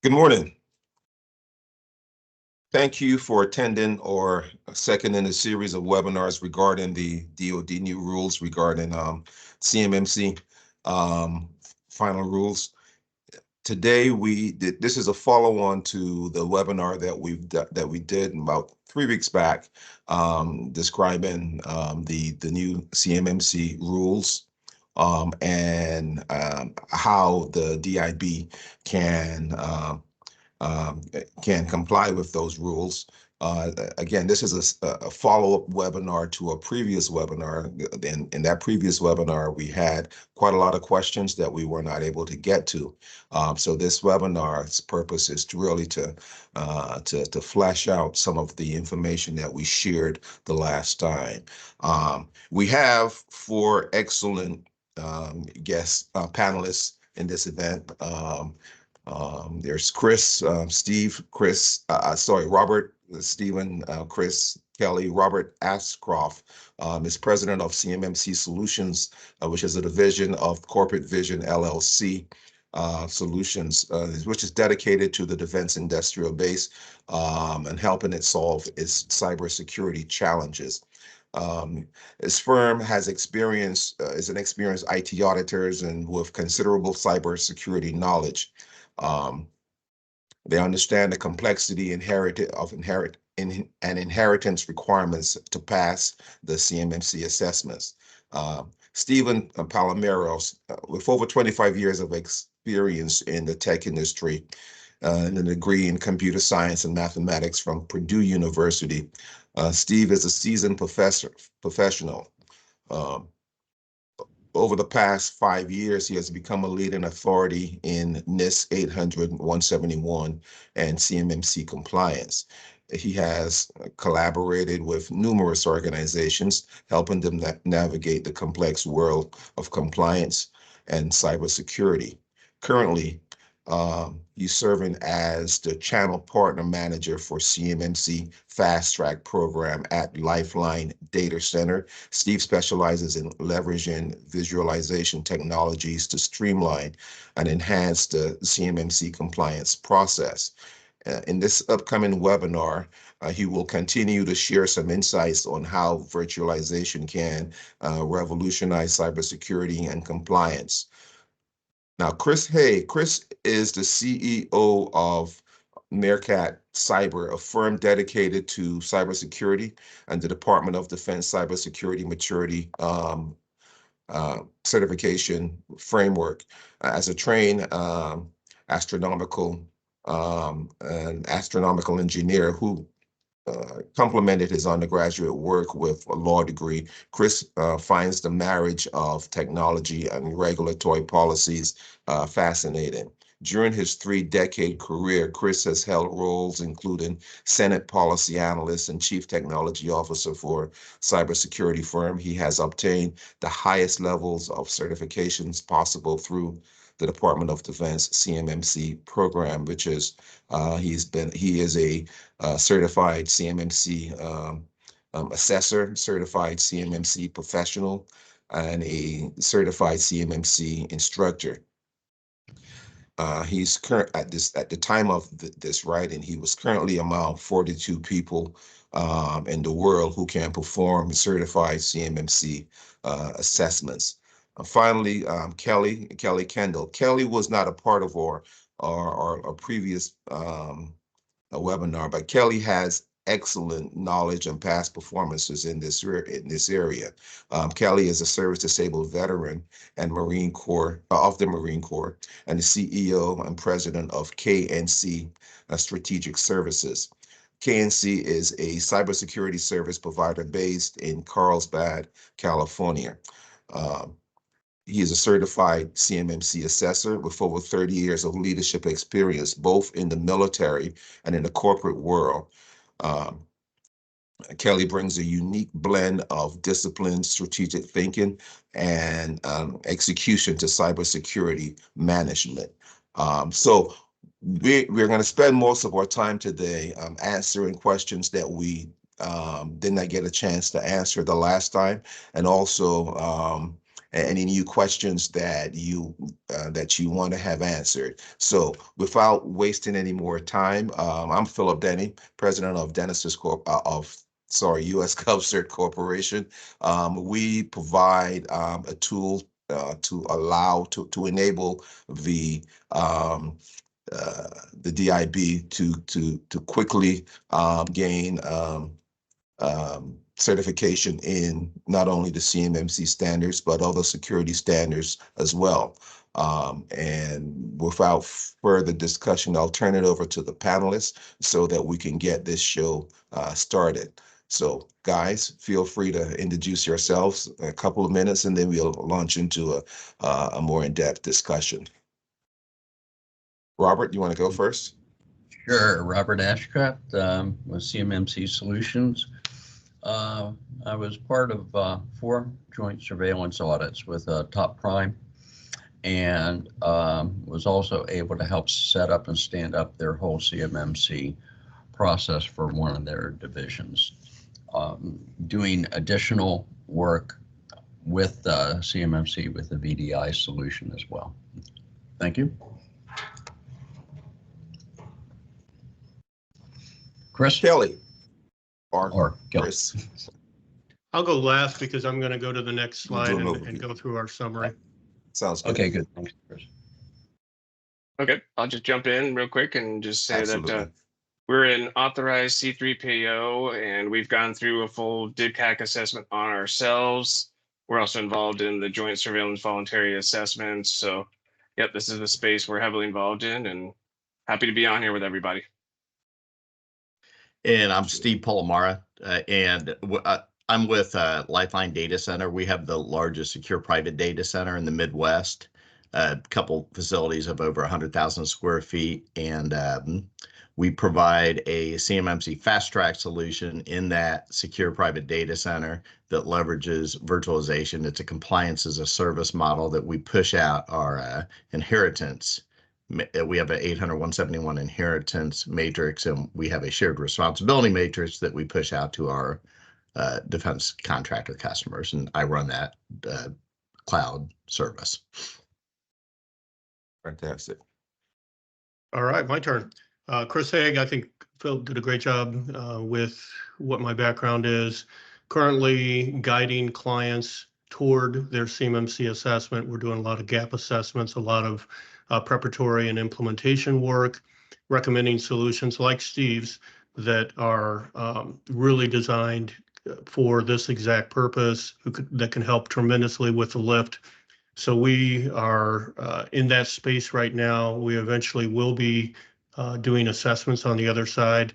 Good morning. Thank you for attending our second in a series of webinars regarding the DoD new rules regarding CMMC final rules. Today this is a follow-on to the webinar that we did about 3 weeks back, describing the new CMMC rules and how the DIB can comply with those rules. Again, this is a follow-up webinar to a previous webinar. In that previous webinar, we had quite a lot of questions that we were not able to get to. So this webinar's purpose is to really to flesh out some of the information that we shared the last time. We have 4 excellent guest panelists in this event. There's Robert, Stephen, Chris, Kelly. Robert Ashcraft is president of CMMC Solutions, which is a division of Corporate Vision LLC Solutions, which is dedicated to the defense industrial base and helping it solve its cybersecurity challenges. His firm has is an experienced IT auditors and with considerable cybersecurity knowledge. They understand the complexity of inheritance requirements to pass the CMMC assessments. Stephen Palamara, with over 25 years of experience in the tech industry, and a degree in computer science and mathematics from Purdue University. Steve is a seasoned professional. Over the past 5 years, he has become a leading authority in NIST 800-171 and CMMC compliance. He has collaborated with numerous organizations, helping them navigate the complex world of compliance and cybersecurity. Currently, he's serving as the channel partner manager for CMMC Fast Track program at Lifeline Data Center. Steve specializes in leveraging visualization technologies to streamline and enhance the CMMC compliance process. In this upcoming webinar, he will continue to share some insights on how virtualization can revolutionize cybersecurity and compliance. Now, Chris Haigh. Chris is the CEO of Meerkat Cyber, a firm dedicated to cybersecurity and the Department of Defense Cybersecurity Maturity Certification Framework. As a trained astronomical engineer who complemented his undergraduate work with a law degree, Chris finds the marriage of technology and regulatory policies fascinating. During his 3-decade career, Chris has held roles including Senate Policy Analyst and Chief Technology Officer for cybersecurity firm. He has obtained the highest levels of certifications possible through the Department of Defense CMMC program, which is he is a certified CMMC assessor, certified CMMC professional, and a certified CMMC instructor. He's at the time of this writing, he was currently among 42 people in the world who can perform certified CMMC assessments. Finally, Kelly Kendall. Kelly was not a part of our previous webinar, but Kelly has excellent knowledge and past performances in this area. Kelly is a service-disabled veteran and Marine Corps of the Marine Corps, and the CEO and president of KNC Strategic Services. KNC is a cybersecurity service provider based in Carlsbad, California. He is a certified CMMC assessor with over 30 years of leadership experience, both in the military and in the corporate world. Kelly brings a unique blend of discipline, strategic thinking, and execution to cybersecurity management. So we're going to spend most of our time today answering questions that we did not get a chance to answer the last time, and also any new questions that you want to have answered. So without wasting any more time, I'm Philip Denny, president of USGovCert Corporation. We provide a tool to enable the DIB to quickly gain certification in not only the CMMC standards, but other security standards as well. And without further discussion, I'll turn it over to the panelists so that we can get this show started. So guys, feel free to introduce yourselves a couple of minutes, and then we'll launch into a more in-depth discussion. Robert, you want to go first? Sure. Robert Ashcraft with CMMC Solutions. I was part of 4 joint surveillance audits with Top Prime, and was also able to help set up and stand up their whole CMMC process for one of their divisions. Doing additional work with CMMC with the VDI solution as well. Thank you. Chris? Kelly. Or Chris. I'll go last because I'm going to go to the next slide and go through our summary. Sounds good. Okay, good. Thanks, Chris. Okay, I'll just jump in real quick and just say Absolutely. that we're an authorized C3PAO, and we've gone through a full DIBCAC assessment on ourselves. We're also involved in the Joint Surveillance Voluntary Assessments. So, yep, this is the space we're heavily involved in, and happy to be on here with everybody. And I'm Steve Palamara, and I'm with Lifeline Data Center. We have the largest secure private data center in the Midwest, a couple facilities of over 100,000 square feet, and we provide a CMMC fast track solution in that secure private data center that leverages virtualization. It's a compliance as a service model that we push out our inheritance. We have an 800-171 inheritance matrix, and we have a shared responsibility matrix that we push out to our defense contractor customers, and I run that cloud service. Fantastic. All right, my turn. Chris Haigh, I think Phil did a great job with what my background is. Currently guiding clients toward their CMMC assessment. We're doing a lot of gap assessments, a lot of preparatory and implementation work, recommending solutions like Steve's that are really designed for this exact purpose, that can help tremendously with the lift. So we are in that space right now. We eventually will be doing assessments on the other side.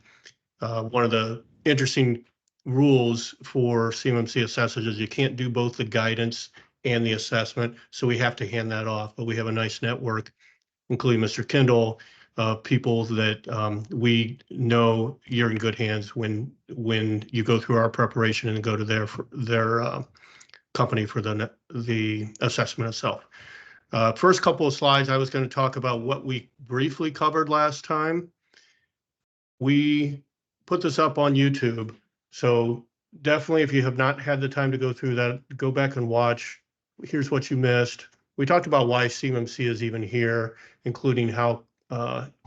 One of the interesting rules for CMMC assessors is you can't do both the guidance and the assessment, so we have to hand that off. But we have a nice network, including Mr. Kendall, people that we know you're in good hands when you go through our preparation and go to their company for the assessment itself. First couple of slides, I was going to talk about what we briefly covered last time. We put this up on YouTube, so definitely if you have not had the time to go through that, go back and watch. Here's what you missed. We talked about why CMMC is even here, including how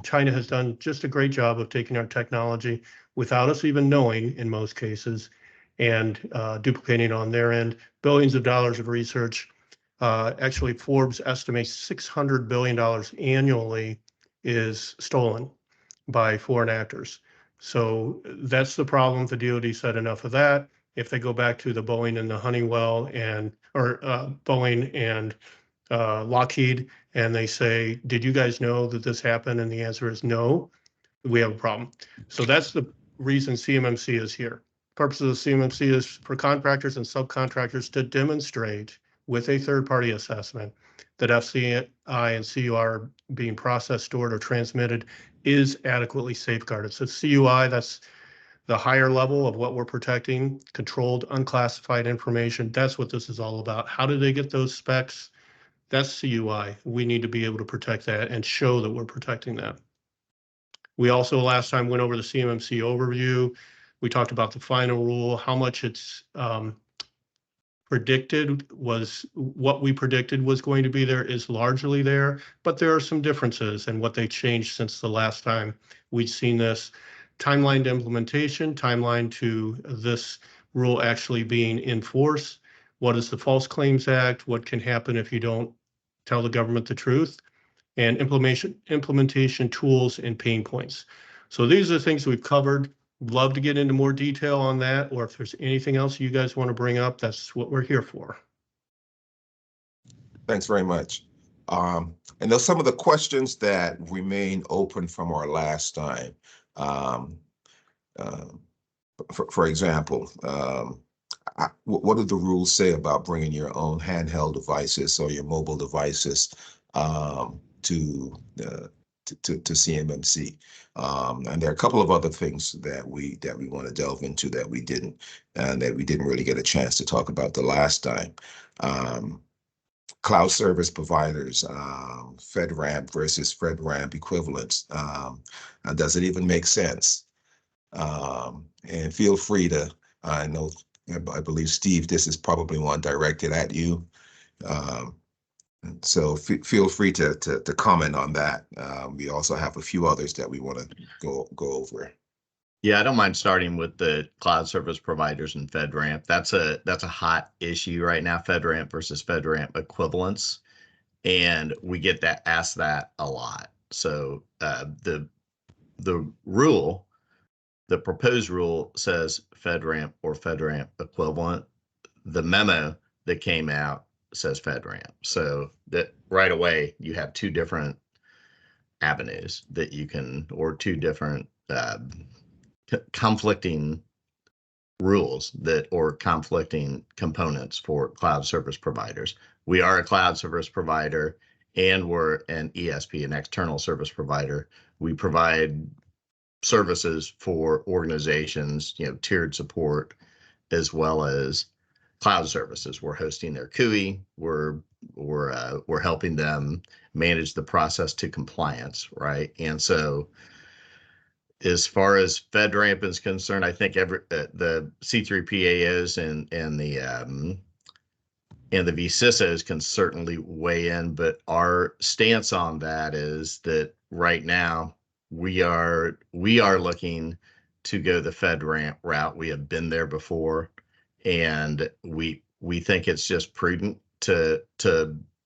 China has done just a great job of taking our technology without us even knowing in most cases, and duplicating on their end. Billions of dollars of research. Actually, Forbes estimates $600 billion annually is stolen by foreign actors. So that's the problem. The DoD said enough of that. If they go back to the Boeing and the Honeywell or Boeing and Lockheed, and they say, did you guys know that this happened? And the answer is no, we have a problem. So that's the reason CMMC is here. Purpose of the CMMC is for contractors and subcontractors to demonstrate with a third-party assessment that FCI and CUI being processed, stored, or transmitted is adequately safeguarded. So CUI, that's the higher level of what we're protecting, controlled, unclassified information. That's what this is all about. How do they get those specs? That's CUI. We need to be able to protect that and show that we're protecting that. We also last time went over the CMMC overview. We talked about the final rule, how much it's predicted was what we predicted was going to be there is largely there, but there are some differences in what they changed since the last time we'd seen this. Timeline to implementation, timeline to this rule actually being in force. What is the False Claims Act? What can happen if you don't tell the government the truth? And implementation tools and pain points. So these are the things we've covered. Love to get into more detail on that, or if there's anything else you guys want to bring up, that's what we're here for. Thanks very much. And there's some of the questions that remain open from our last time. For example, what do the rules say about bringing your own handheld devices or your mobile devices to CMMC? And there are a couple of other things that we want to delve into that we didn't really get a chance to talk about the last time. Cloud service providers, FedRAMP versus FedRAMP equivalents. Does it even make sense? And feel free to, I believe, Steve, this is probably one directed at you. So feel free to comment on that. We also have a few others that we want to go over. Yeah, I don't mind starting with the cloud service providers and FedRAMP. That's a hot issue right now, FedRAMP versus FedRAMP equivalence, and we get asked that a lot. So the rule, the proposed rule says FedRAMP or FedRAMP equivalent. The memo that came out says FedRAMP. So that right away you have two different avenues that you can, or two different conflicting rules or conflicting components for cloud service providers. We are a cloud service provider and we're an ESP, an external service provider. We provide services for organizations, tiered support, as well as cloud services. We're hosting their CUI. We're helping them manage the process to compliance, right? And so, as far as FedRAMP is concerned, I think the C3PAOs and the VCISOs can certainly weigh in, but our stance on that is that right now we are looking to go the FedRAMP route. We have been there before, and we think it's just prudent to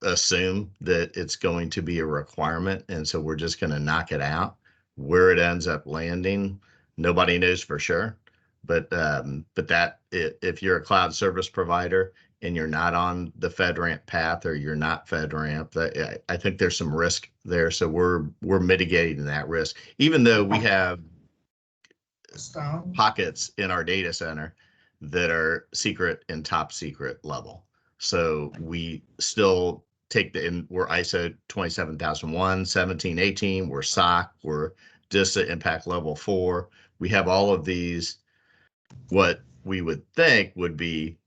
assume that it's going to be a requirement, and so we're just going to knock it out. Where it ends up landing, nobody knows for sure. But that if you're a cloud service provider and you're not on the FedRAMP path, or you're not FedRAMP, I think there's some risk there. So we're mitigating that risk, even though we have pockets in our data center that are secret and top secret level. So we still we're ISO 27001, 17, 18, we're SOC, we're DISA impact level 4. We have all of these, what we would think would be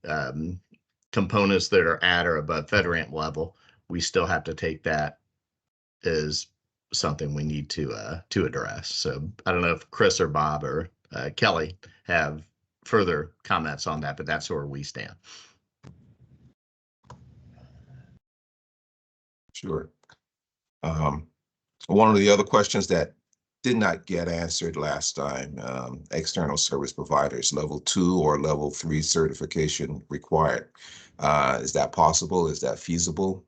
components that are at or above FedRAMP level. We still have to take that as something we need to address. So I don't know if Chris or Bob or Kelly have further comments on that, but that's where we stand. Sure. One of the other questions that did not get answered last time, external service providers, level 2 or level 3 certification required. Is that possible? Is that feasible?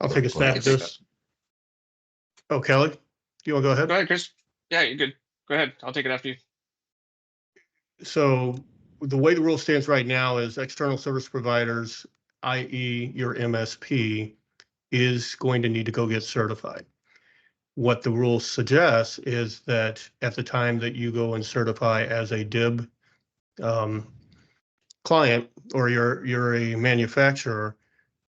I'll take a stab at this. Oh, Kelly, you want to go ahead? Go ahead, Chris. Yeah, you're good. Go ahead. I'll take it after you. So the way the rule stands right now is external service providers, i.e. your MSP, is going to need to go get certified. What the rule suggests is that at the time that you go and certify as a DIB client, or you're a manufacturer,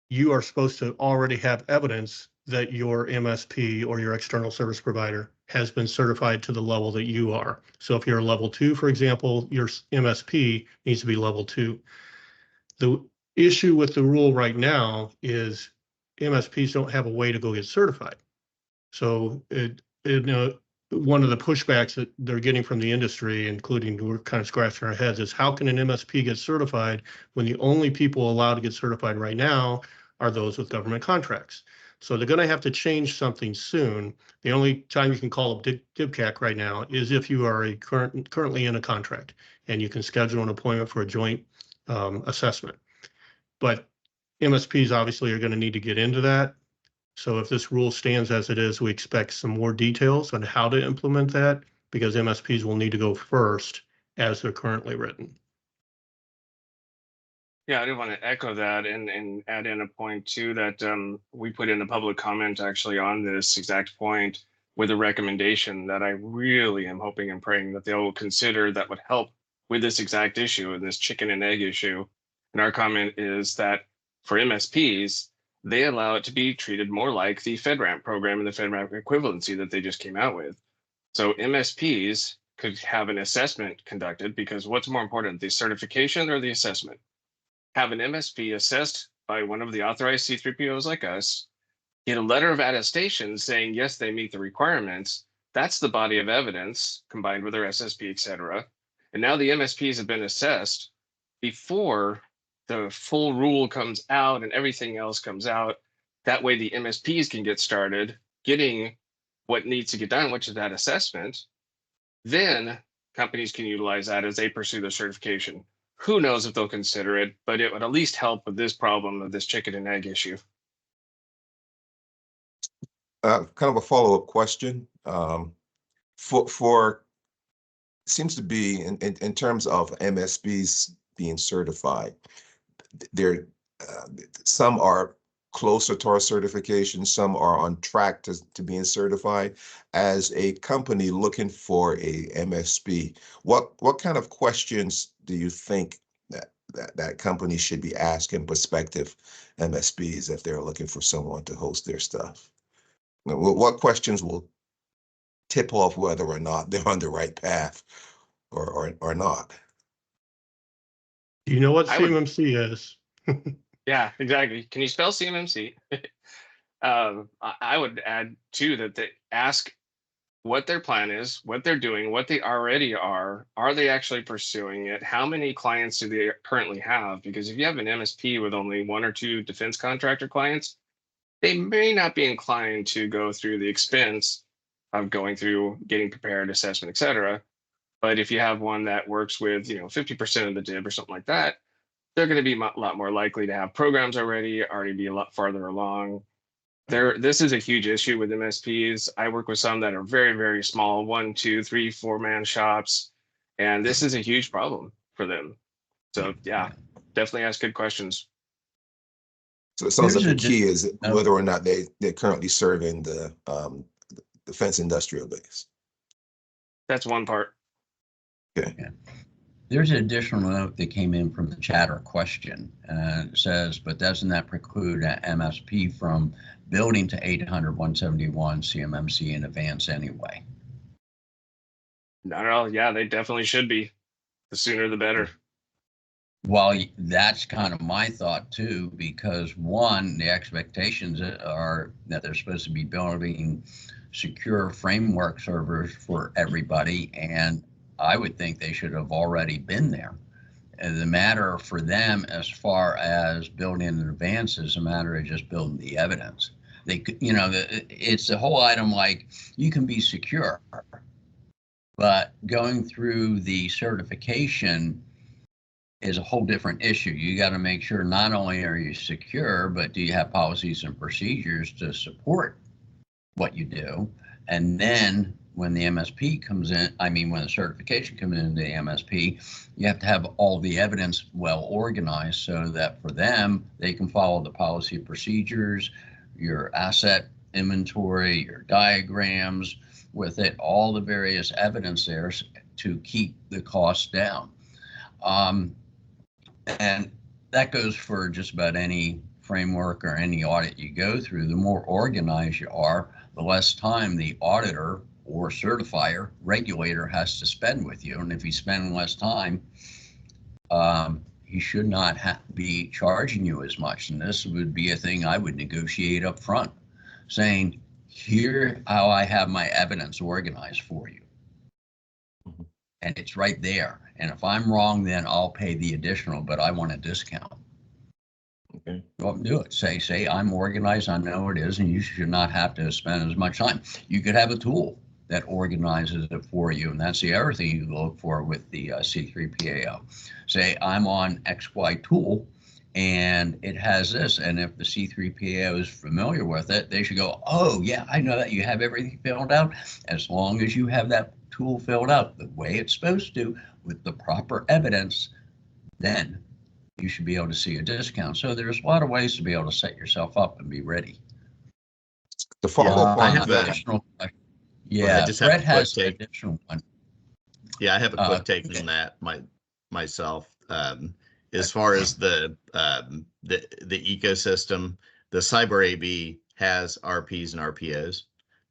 you are supposed to already have evidence that your MSP or your external service provider has been certified to the level that you are. So if you're a level 2, for example, your MSP needs to be level 2. The issue with the rule right now is MSPs don't have a way to go get certified. So one of the pushbacks that they're getting from the industry, including we're kind of scratching our heads, is how can an MSP get certified when the only people allowed to get certified right now are those with government contracts? So they're going to have to change something soon. The only time you can call up DIBCAC right now is if you are currently in a contract and you can schedule an appointment for a joint assessment. But MSPs obviously are going to need to get into that. So if this rule stands as it is, we expect some more details on how to implement that, because MSPs will need to go first as they're currently written. Yeah, I do want to echo that and add in a point too that we put in a public comment actually on this exact point with a recommendation that I really am hoping and praying that they'll consider that would help with this exact issue and this chicken and egg issue. And our comment is that for MSPs, they allow it to be treated more like the FedRAMP program and the FedRAMP equivalency that they just came out with. So MSPs could have an assessment conducted, because what's more important, the certification or the assessment? Have an MSP assessed by one of the authorized C3POs like us, get a letter of attestation saying, yes, they meet the requirements. That's the body of evidence combined with their SSP, et cetera. And now the MSPs have been assessed before the full rule comes out and everything else comes out. That way the MSPs can get started getting what needs to get done, which is that assessment. Then companies can utilize that as they pursue their certification. Who knows if they'll consider it, but it would at least help with this problem of this chicken and egg issue. Kind of a follow-up question. For seems to be in terms of MSPs being certified, there some are closer to our certification, some are on track to being certified. As a company looking for a MSP, what kind of questions do you think that company should be asking prospective MSPs if they're looking for someone to host their stuff? What questions will tip off whether or not they're on the right path or not? Do you know what I would- CMMC is? Yeah, exactly. Can you spell CMMC? I would add too that they ask what their plan is, what they're doing, what they already are. Are they actually pursuing it? How many clients do they currently have? Because if you have an MSP with only 1 or 2 defense contractor clients, they may not be inclined to go through the expense of going through getting prepared, assessment, et cetera. But if you have one that works with 50% of the DIB or something like that, they're going to be a lot more likely to have programs already be a lot farther along. This is a huge issue with MSPs. I work with some that are very, very small, 1, 2, 3, 4-man shops, and this is a huge problem for them. So yeah, definitely ask good questions. So it sounds like the key is whether or not they're currently serving the defense industrial base. That's one part. Okay. Yeah. There's an additional note that came in from the chatter question. It says, but doesn't that preclude an MSP from building to 800/171 CMMC in advance anyway? Not at all. Yeah, they definitely should be. The sooner the better. Well, that's kind of my thought too, because one, the expectations are that they're supposed to be building secure framework servers for everybody, and I would think they should have already been there. And the matter for them as far as building in advance is a matter of just building the evidence. They could, it's the whole item like you can be secure, but going through the certification is a whole different issue. You got to make sure not only are you secure, but do you have policies and procedures to support what you do? And then when the MSP comes in, when the certification comes into the MSP, you have to have all the evidence well organized so that for them, they can follow the policy procedures, your asset inventory, your diagrams with it, all the various evidence there to keep the costs down. And that goes for just about any framework or any audit you go through. The more organized you are, the less time the auditor or certifier, regulator has to spend with you. And if you spend less time, he should not be charging you as much. And this would be a thing I would negotiate up front, saying, here how I have my evidence organized for you. And it's right there. And if I'm wrong, then I'll pay the additional, but I want a discount. Okay. Go up and do it. Say I'm organized, I know it is, and you should not have to spend as much time. You could have a tool that organizes it for you, and that's the other thing you look for with the C3PAO. Say I'm on XY tool, and it has this, and if the C3PAO is familiar with it, they should go, oh yeah, I know that you have everything filled out. As long as you have that tool filled out the way it's supposed to with the proper evidence, then you should be able to see a discount. So there's a lot of ways to be able to set yourself up and be ready. To follow up I on have that, Additional, I yeah, just have Brett a quick has an take. additional one. Yeah, I have a quick take on that myself. As far as the ecosystem, the Cyber AB has RPs and RPOs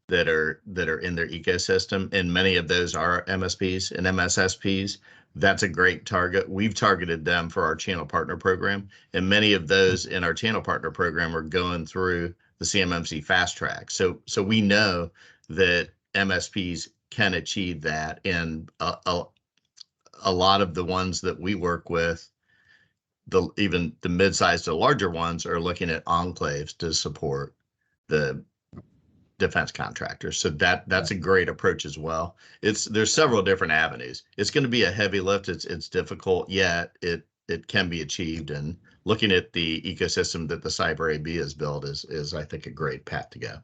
that are in their ecosystem, and many of those are MSPs and MSSPs. That's a great target. We've targeted them for our channel partner program, and many of those in our channel partner program are going through the CMMC fast track. So we know that MSPs can achieve that, and a lot of the ones that we work with, even the mid-sized to larger ones, are looking at enclaves to support the defense contractors. So that's a great approach as well. There's several different avenues. It's going to be a heavy lift. It's difficult, yet it can be achieved. And looking at the ecosystem that the Cyber AB has built is I think a great path to go.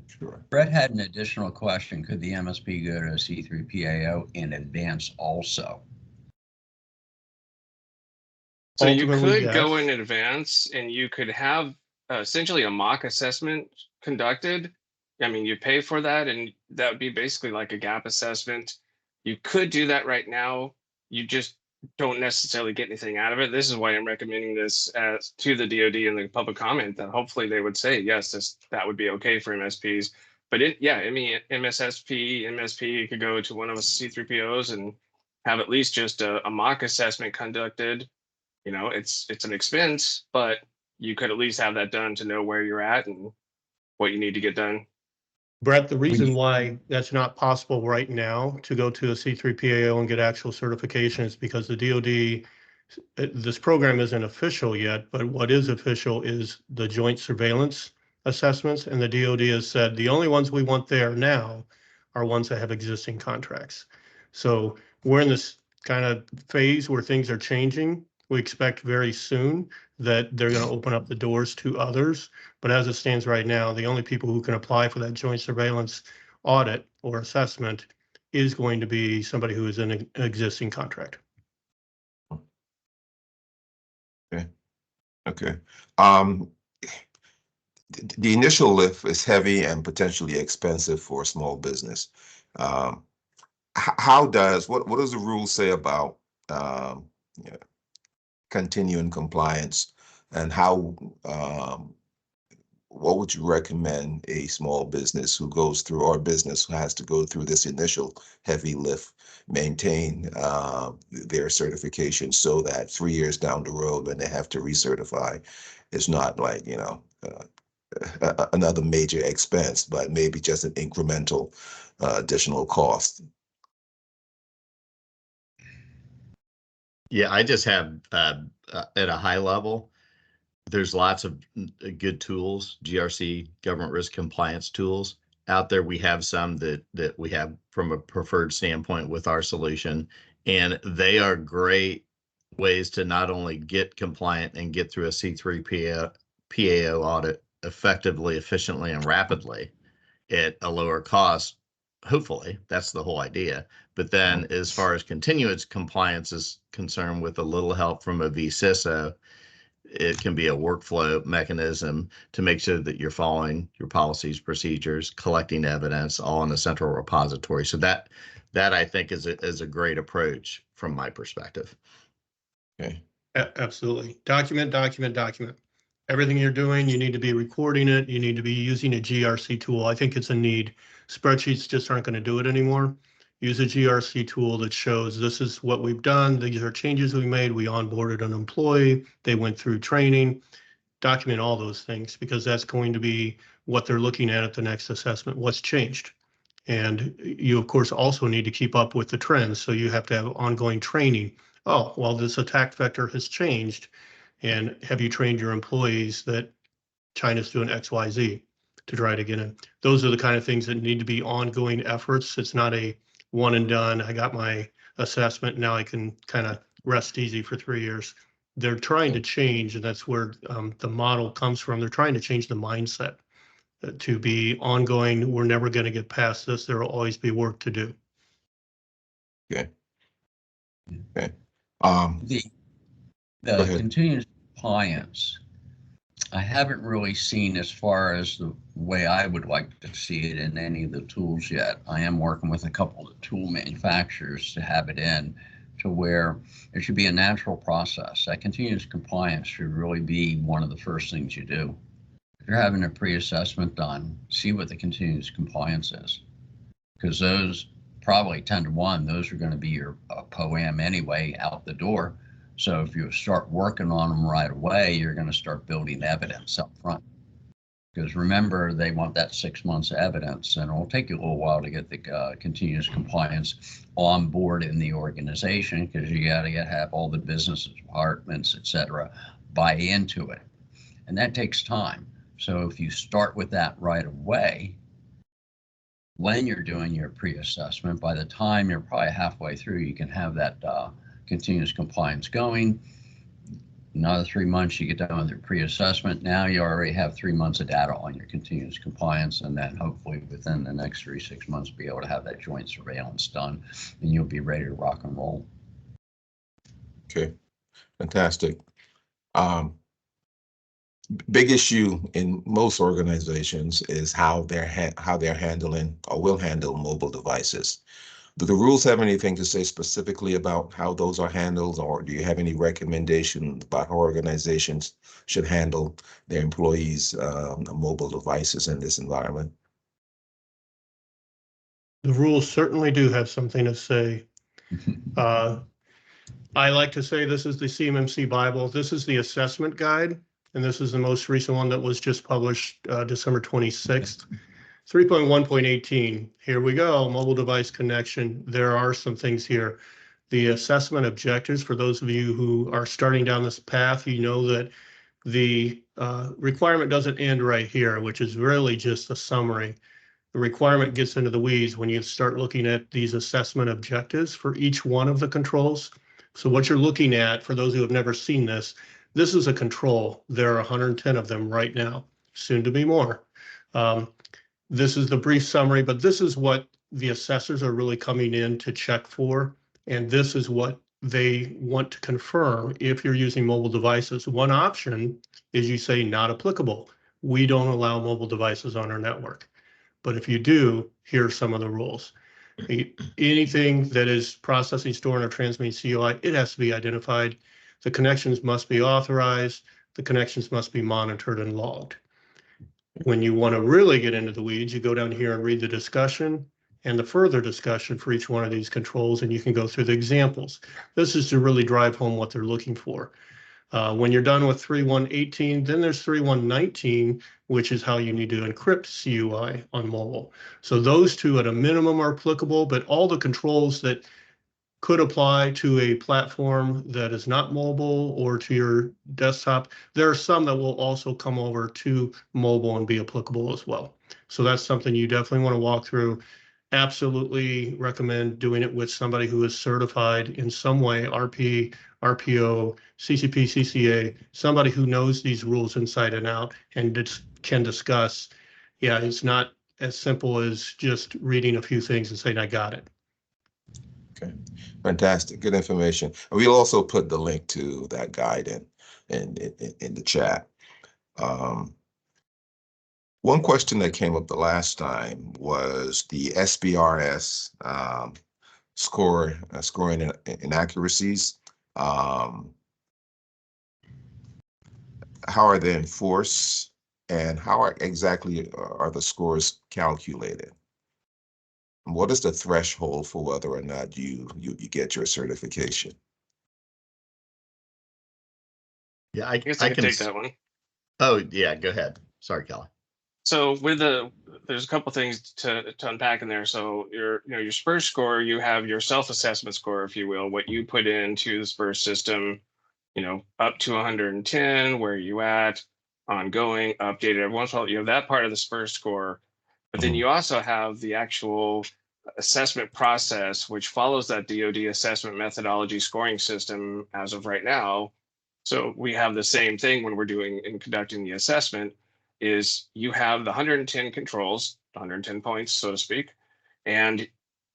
sure. Brett had an additional question. Could the MSP go to C3PAO in advance also? So you Ultimately, could go yes. in advance and you could have essentially a mock assessment conducted. I mean, you pay for that, and that would be basically like a gap assessment. You could do that right now. You just don't necessarily get anything out of it. This is why I'm recommending this to the DoD and the public comment, that hopefully they would say, yes, that would be okay for MSPs. But I mean, MSP could go to one of us C3POs and have at least just a mock assessment conducted. You know, it's an expense, but you could at least have that done to know where you're at and what you need to get done. Brett, the reason why that's not possible right now to go to a C3PAO and get actual certification is because the DoD, this program isn't official yet, but what is official is the joint surveillance assessments. And the DoD has said the only ones we want there now are ones that have existing contracts. So we're in this kind of phase where things are changing. We expect very soon that they're going to open up the doors to others. But as it stands right now, the only people who can apply for that joint surveillance audit or assessment is going to be somebody who is in an existing contract. Okay. The initial lift is heavy and potentially expensive for a small business. What does the rule say about continuing compliance, and how what would you recommend a small business who goes through, or business who has to go through this initial heavy lift, maintain their certification so that 3 years down the road when they have to recertify, it's not like, another major expense, but maybe just an incremental additional cost? Yeah, I just have at a high level, there's lots of good tools, GRC, government risk compliance tools out there. We have some that we have from a preferred standpoint with our solution, and they are great ways to not only get compliant and get through a C3PAO audit effectively, efficiently, and rapidly at a lower cost. Hopefully, that's the whole idea. But then as far as continuous compliance is concerned, with a little help from a vCISO, it can be a workflow mechanism to make sure that you're following your policies, procedures, collecting evidence, all in a central repository. So that I think is a great approach from my perspective. Okay. Absolutely. Document. Everything you're doing, you need to be recording it. You need to be using a GRC tool. I think it's a need. Spreadsheets just aren't going to do it anymore. Use a GRC tool that shows this is what we've done. These are changes we made. We onboarded an employee. They went through training. document all those things, because that's going to be what they're looking at the next assessment, what's changed. And you, of course, also need to keep up with the trends. So you have to have ongoing training. Oh, well, this attack vector has changed. And have you trained your employees that China's doing X, Y, Z to try to get in? Those are the kind of things that need to be ongoing efforts. It's not a one and done. I got my assessment. Now I can kind of rest easy for 3 years. They're trying to change, and that's where the model comes from. They're trying to change the mindset to be ongoing. We're never going to get past this. There will always be work to do. Okay. Okay. The continuous compliance, I haven't really seen as far as the way I would like to see it in any of the tools yet. I am working with a couple of tool manufacturers to have it in to where it should be a natural process. That continuous compliance should really be one of the first things you do. If you're having a pre-assessment done, see what the continuous compliance is, because those probably 10 to 1, those are going to be your POAM anyway out the door. So if you start working on them right away, you're going to start building evidence up front. Because remember, they want that 6 months of evidence, and it'll take you a little while to get the continuous compliance on board in the organization, because you got to have all the business departments, et cetera, buy into it. And that takes time. So if you start with that right away, when you're doing your pre-assessment, by the time you're probably halfway through, you can have that continuous compliance going. Another 3 months, you get done with your pre-assessment. Now you already have 3 months of data on your continuous compliance, and then hopefully within the next 3-6 months, be able to have that joint surveillance done, and you'll be ready to rock and roll. Okay, fantastic. Big issue in most organizations is how they're handling or will handle mobile devices. Do the rules have anything to say specifically about how those are handled, or do you have any recommendations about how organizations should handle their employees' mobile devices in this environment? The rules certainly do have something to say. I like to say this is the CMMC Bible. This is the assessment guide, and this is the most recent one that was just published December 26th. 3.1.18, here we go, mobile device connection. There are some things here. The assessment objectives, for those of you who are starting down this path, you know that the requirement doesn't end right here, which is really just a summary. The requirement gets into the weeds when you start looking at these assessment objectives for each one of the controls. So what you're looking at, for those who have never seen this is a control. There are 110 of them right now, soon to be more. This is the brief summary, but this is what the assessors are really coming in to check for. And this is what they want to confirm if you're using mobile devices. One option is you say not applicable. We don't allow mobile devices on our network. But if you do, here are some of the rules. Anything that is processing, storing, or transmitting CUI, it has to be identified. The connections must be authorized. The connections must be monitored and logged. When you want to really get into the weeds, you go down here and read the discussion and the further discussion for each one of these controls, and you can go through the examples. This is to really drive home what they're looking for. When you're done with 3.1.18, then there's 3.1.19, which is how you need to encrypt CUI on mobile. So those two at a minimum are applicable, but all the controls that could apply to a platform that is not mobile or to your desktop, there are some that will also come over to mobile and be applicable as well. So that's something you definitely want to walk through. Absolutely recommend doing it with somebody who is certified in some way, RP, RPO, CCP, CCA, somebody who knows these rules inside and out and can discuss. Yeah, it's not as simple as just reading a few things and saying, I got it. Okay, fantastic, good information. And we'll also put the link to that guide in the chat. One question that came up the last time was the SBRS scoring inaccuracies. How are they enforced, and how exactly are the scores calculated? What is the threshold for whether or not you get your certification? Yeah, I guess I can take that one. Oh, yeah, go ahead. Sorry, Kelly. So there's a couple things to unpack in there. So your SPURS score, you have your self-assessment score, if you will, what you put into the SPURS system, up to 110, where are you at, ongoing, updated every once in a while. You have that part of the SPURS score, but then you also have the actual assessment process, which follows that DoD assessment methodology scoring system as of right now. So we have the same thing when we're doing and conducting the assessment. Is you have the 110 controls, 110 points, so to speak, and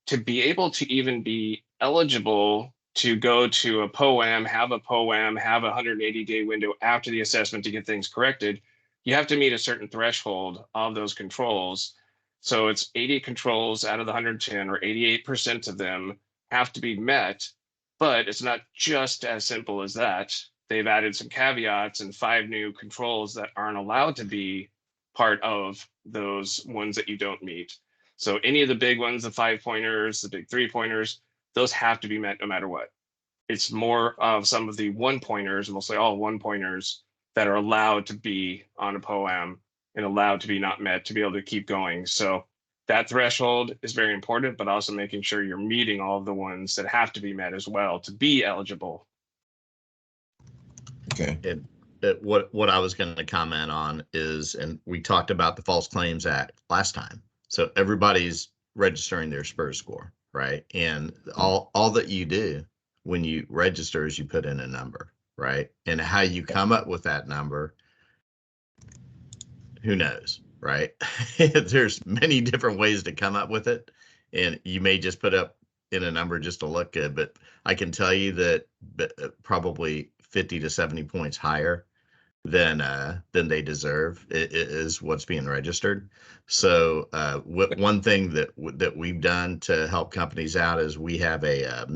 to be able to even be eligible to go to a POAM, have a 180-day window after the assessment to get things corrected, you have to meet a certain threshold of those controls. So it's 80 controls out of the 110, or 88% of them have to be met, but it's not just as simple as that. They've added some caveats and 5 new controls that aren't allowed to be part of those ones that you don't meet. So any of the big ones, the 5-pointers, the big 3-pointers, those have to be met no matter what. It's more of some of the 1-pointers, mostly all 1-pointers, that are allowed to be on a POAM and allowed to be not met to be able to keep going. So that threshold is very important, but also making sure you're meeting all of the ones that have to be met as well to be eligible. Okay. What I was going to comment on is, and we talked about the False Claims Act last time. So everybody's registering their SPURS score, right? And all that you do when you register is you put in a number, right? And how you come up with that number, who knows, right? There's many different ways to come up with it, and you may just put up in a number just to look good, but I can tell you that probably 50 to 70 points higher than they deserve is what's being registered. So one thing that we've done to help companies out is we have our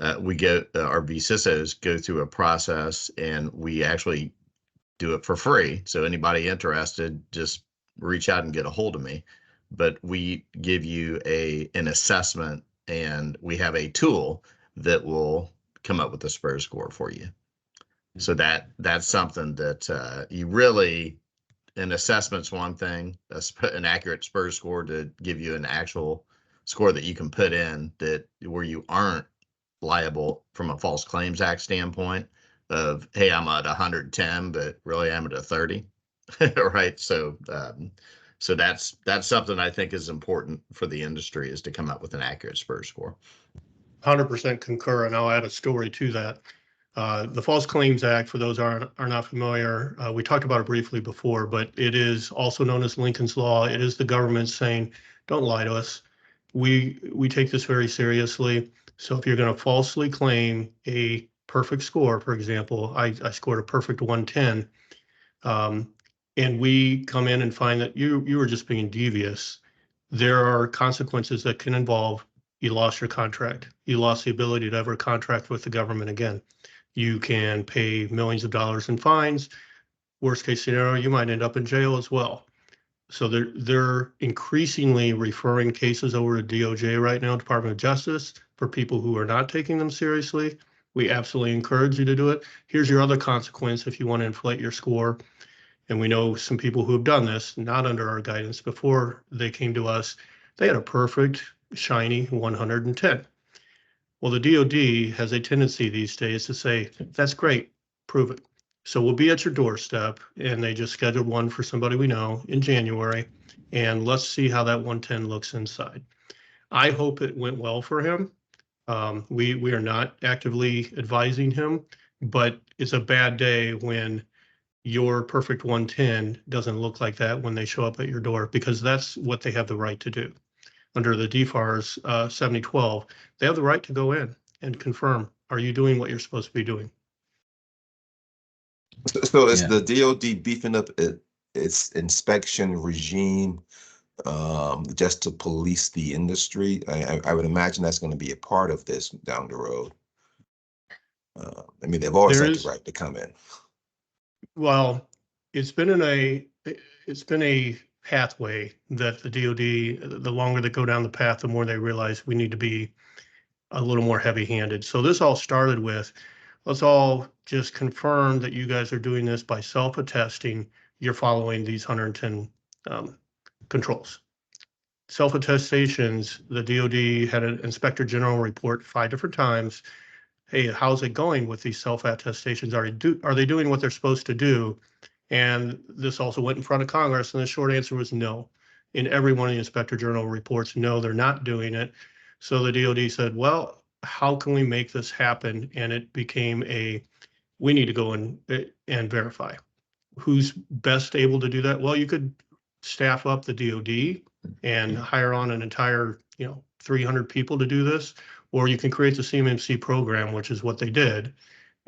VCISOs go through a process, and we actually do it for free. So anybody interested, just reach out and get a hold of me. But we give you an assessment, and we have a tool that will come up with a SPURS score for you. So that's something that you really, an assessment's one thing, an accurate SPURS score to give you an actual score that you can put in that where you aren't liable from a False Claims Act standpoint of, hey, I'm at 110, but really I'm at a 30, right? So that's something I think is important for the industry, is to come up with an accurate SPURS score. 100% concur, and I'll add a story to that. The False Claims Act, for those who are not familiar, we talked about it briefly before, but it is also known as Lincoln's Law. It is the government saying, don't lie to us. We take this very seriously. So if you're going to falsely claim a perfect score, for example, I scored a perfect 110, and we come in and find that you were just being devious, there are consequences that can involve you lost your contract. You lost the ability to ever contract with the government again. You can pay millions of dollars in fines. Worst case scenario, you might end up in jail as well. So they're increasingly referring cases over to DOJ right now, Department of Justice, for people who are not taking them seriously. We absolutely encourage you to do it. Here's your other consequence if you want to inflate your score. And we know some people who have done this, not under our guidance, before they came to us. They had a perfect, shiny 110. Well, the DOD has a tendency these days to say, that's great, prove it. So we'll be at your doorstep, and they just scheduled one for somebody we know in January, and let's see how that 110 looks inside. I hope it went well for him. We are not actively advising him, but it's a bad day when your perfect 110 doesn't look like that when they show up at your door, because that's what they have the right to do. Under the DFARS 7012, they have the right to go in and confirm, are you doing what you're supposed to be doing? So is the DOD beefing up its inspection regime just to police the industry? I would imagine that's going to be a part of this down the road. I mean, they've always had the right to come in. Well, it's been a pathway that the DOD, the longer they go down the path, the more they realize we need to be a little more heavy-handed. So this all started with let's all just confirm that you guys are doing this by self-attesting. You're following these 110 controls. Self-attestations, the DoD had an Inspector General report 5 different times. Hey, how's it going with these self-attestations? Are they doing what they're supposed to do? And this also went in front of Congress, and the short answer was no. In every one of the Inspector General reports, no, they're not doing it. So the DoD said, well, how can we make this happen? And it became we need to go in and verify. Who's best able to do that? Well, you could staff up the DoD and hire on an entire, 300 people to do this, or you can create the CMMC program, which is what they did,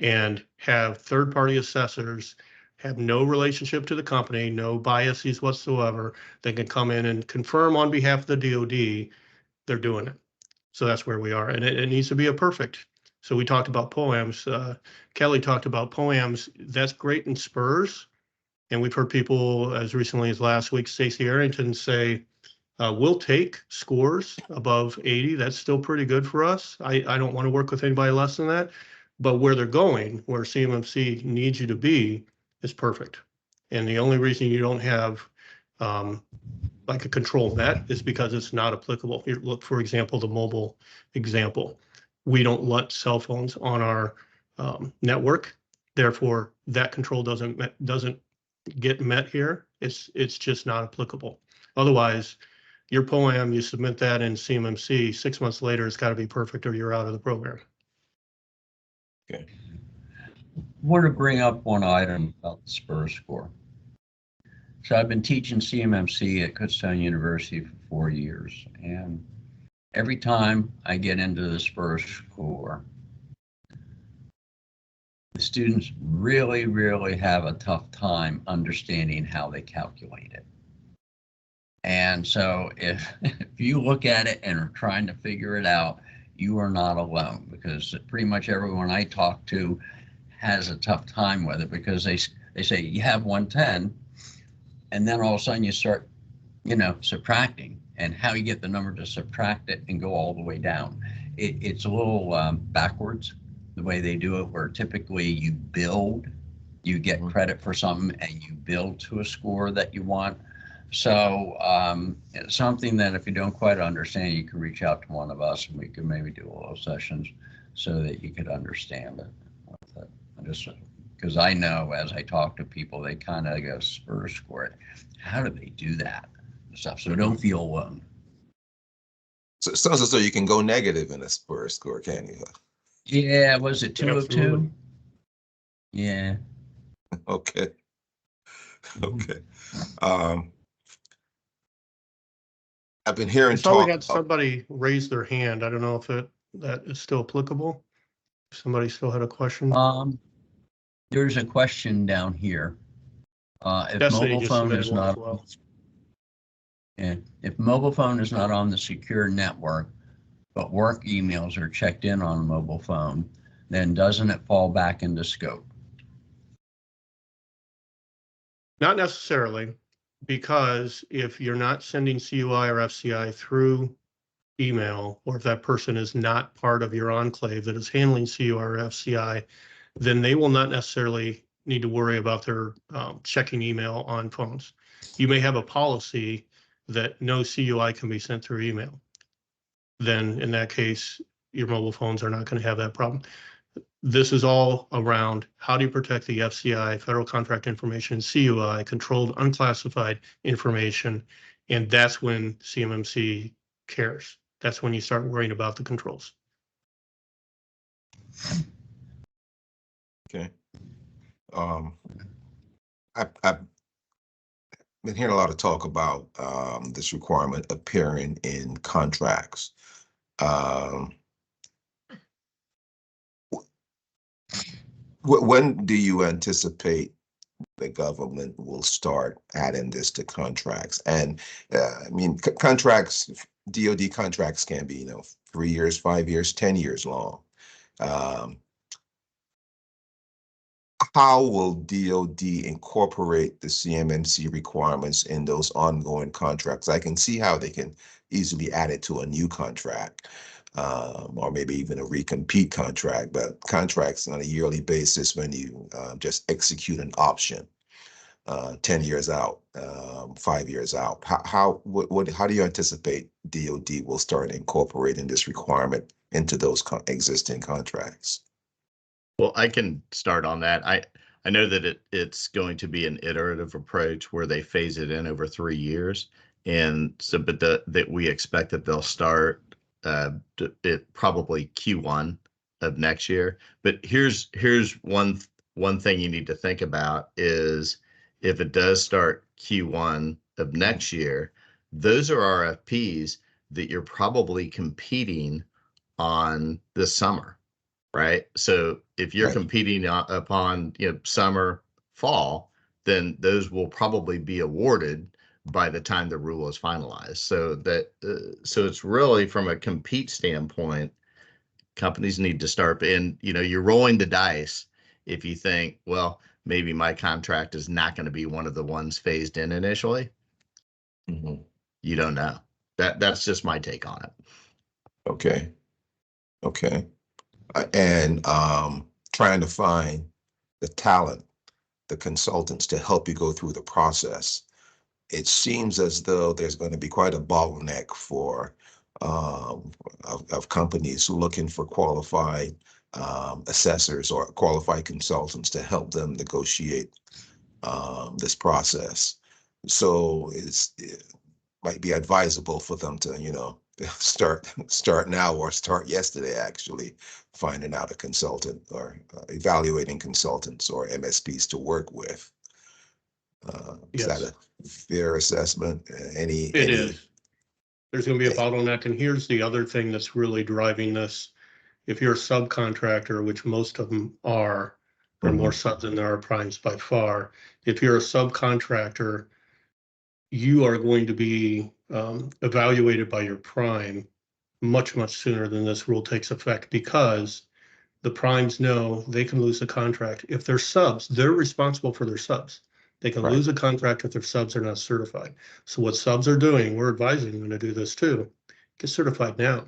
and have third-party assessors, have no relationship to the company, no biases whatsoever. They can come in and confirm on behalf of the DoD they're doing it. So that's where we are, and it needs to be a perfect. So we talked about POAMs. Kelly talked about POAMs. That's great in spurs. And we've heard people as recently as last week, Stacey Arrington say, we'll take scores above 80. That's still pretty good for us. I don't want to work with anybody less than that. But where they're going, where CMMC needs you to be, is perfect. And the only reason you don't have like a control net is because it's not applicable. Here, look, for example, the mobile example. We don't let cell phones on our network. Therefore, that control doesn't get met here. It's just not applicable. Otherwise, your POAM, you submit that in CMMC, 6 months later, it's got to be perfect or you're out of the program. Okay. I want to bring up one item about the SPUR score. So I've been teaching CMMC at Kutztown University for 4 years, and every time I get into the SPUR score, the students really, really have a tough time understanding how they calculate it. And so if you look at it and are trying to figure it out, you are not alone, because pretty much everyone I talk to has a tough time with it, because they say you have 110, and then all of a sudden you start, subtracting, and how you get the number to subtract it and go all the way down. It's a little backwards, the way they do it, where typically you get credit for something and you build to a score that you want. So it's something that if you don't quite understand, you can reach out to one of us and we can maybe do a little sessions so that you could understand it. Just because I know as I talk to people, they kind of go SPUR score it. How do they do that stuff? So don't feel alone. So it sounds as though you can go negative in a SPUR score, can you? Yeah, was it 202? Absolutely. Yeah. Okay. Okay. I've been hearing I saw talk. we had somebody raise their hand. I don't know if that is still applicable. Somebody still had a question. There's a question down here. If Destiny mobile just phone submitted is one as not, well. if mobile phone is not on the secure network, but work emails are checked in on a mobile phone, then doesn't it fall back into scope? Not necessarily, because if you're not sending CUI or FCI through email, or if that person is not part of your enclave that is handling CUI or FCI, then they will not necessarily need to worry about their checking email on phones. You may have a policy that no CUI can be sent through email. Then in that case, your mobile phones are not going to have that problem. This is all around how do you protect the FCI, federal contract information, CUI, controlled unclassified information, and that's when CMMC cares. That's when you start worrying about the controls. Okay. I've been hearing a lot of talk about this requirement appearing in contracts. When do you anticipate the government will start adding this to contracts? And contracts, DoD contracts can be, 3 years, 5 years, 10 years long. How will DoD incorporate the CMMC requirements in those ongoing contracts? I can see how they can easily add it to a new contract. or maybe even a recompete contract, but contracts on a yearly basis when you just execute an option 10 years out, 5 years out. How do you anticipate DoD will start incorporating this requirement into those existing contracts? Well, I can start on that. I know that it's going to be an iterative approach where they phase it in over 3 years. And so, but that we expect that they'll start it probably Q1 of next year. But here's one thing you need to think about is if it does start Q1 of next year, those are RFPs that you're probably competing on this summer, right? So if you're Right. competing upon summer, fall, then those will probably be awarded by the time the rule is finalized. So that so it's really from a compete standpoint, companies need to start, and you're rolling the dice if you think, well, maybe my contract is not going to be one of the ones phased in initially. Mm-hmm. You don't know. That's just my take on it. Okay. And trying to find the talent, the consultants to help you go through the process. It seems as though there's going to be quite a bottleneck for of companies looking for qualified assessors or qualified consultants to help them negotiate this process. So it might be advisable for them to, start now or start yesterday, actually finding out a consultant or evaluating consultants or MSPs to work with. Is that Yes, a fair assessment? it is. There's going to be a bottleneck. And here's the other thing that's really driving this. If you're a subcontractor, which most of them are, there are more subs than there are primes by far. If you're a subcontractor, you are going to be evaluated by your prime much, much sooner than this rule takes effect, because the primes know they can lose the contract. If they're subs, they're responsible for their subs. They can Right. lose a contract if their subs are not certified. So what subs are doing, we're advising them to do this too. Get certified now.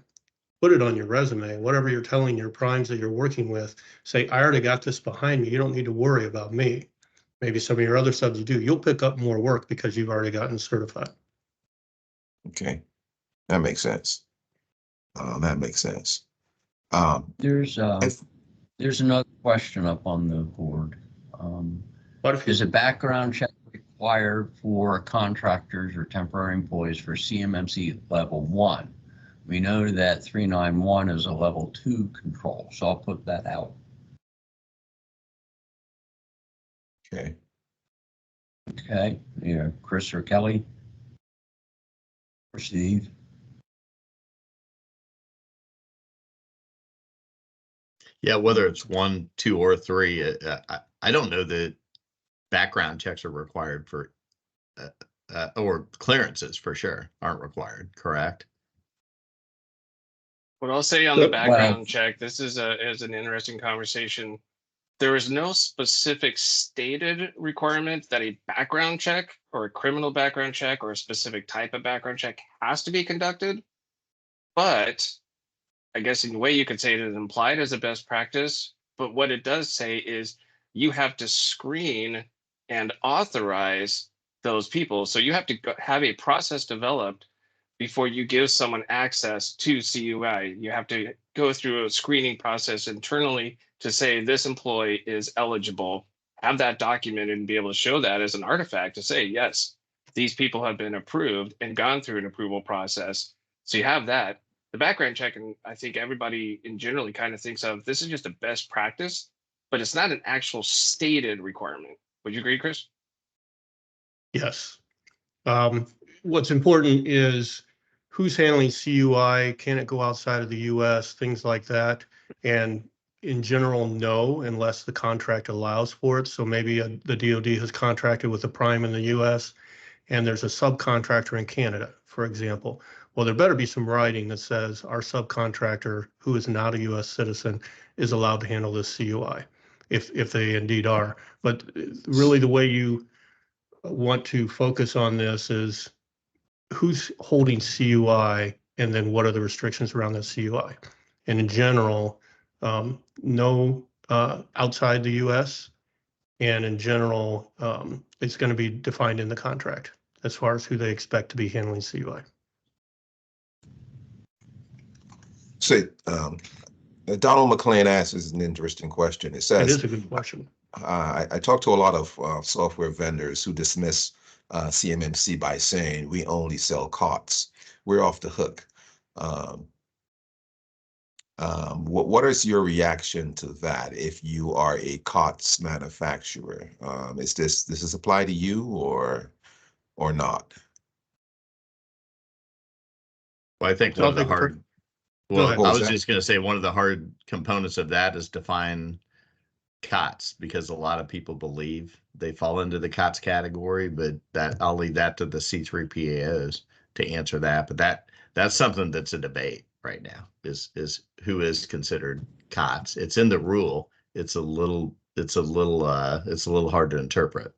Put it on your resume, whatever you're telling your primes that you're working with. Say, I already got this behind me. You don't need to worry about me. Maybe some of your other subs you do. You'll pick up more work because you've already gotten certified. Okay, that makes sense. That makes sense. Um, There's if, another question up on the board. Is a background check required for contractors or temporary employees for CMMC level 1? We know that 391 is a level 2 control, so I'll put that out. okay. Okay, Chris or Kelly? Or Steve? Yeah, whether it's 1, 2, or 3, I don't know that background checks are required for, or clearances for sure aren't required, correct? What I'll say on the background check, this is an interesting conversation. There is no specific stated requirement that a background check or a criminal background check or a specific type of background check has to be conducted. But I guess in a way you could say it is implied as a best practice. But what it does say is you have to screen and authorize those people. So you have to have a process developed before you give someone access to CUI. You have to go through a screening process internally to say this employee is eligible, have that documented and be able to show that as an artifact to say, yes, these people have been approved and gone through an approval process. So you have that. The background check, and I think everybody in generally kind of thinks of this is just a best practice, but it's not an actual stated requirement. Would you agree, Chris? Yes. What's important is who's handling CUI, can it go outside of the US, things like that. And in general, no, unless the contract allows for it. So maybe the DoD has contracted with a prime in the US and there's a subcontractor in Canada, for example. Well, there better be some writing that says our subcontractor, who is not a US citizen, is allowed to handle this CUI, if they indeed are. But really the way you want to focus on this is who's holding CUI and then what are the restrictions around the CUI. And in general, no outside the US, and in general, it's going to be defined in the contract as far as who they expect to be handling CUI. So, Donald McLean asks an interesting question. It It says, is a good question. I talk to a lot of software vendors who dismiss CMMC by saying we only sell COTS. We're off the hook. What is your reaction to that if you are a COTS manufacturer? Is does this apply to you or not? Well, I think So one I'll of the take the hard, Go well, ahead. What I was was that? just going to say one of the hard components of that is define COTS, because a lot of people believe they fall into the COTS category, but that I'll leave that to the C3PAOs to answer that. But that's something that's a debate right now is who is considered COTS. It's in the rule. It's a little hard to interpret.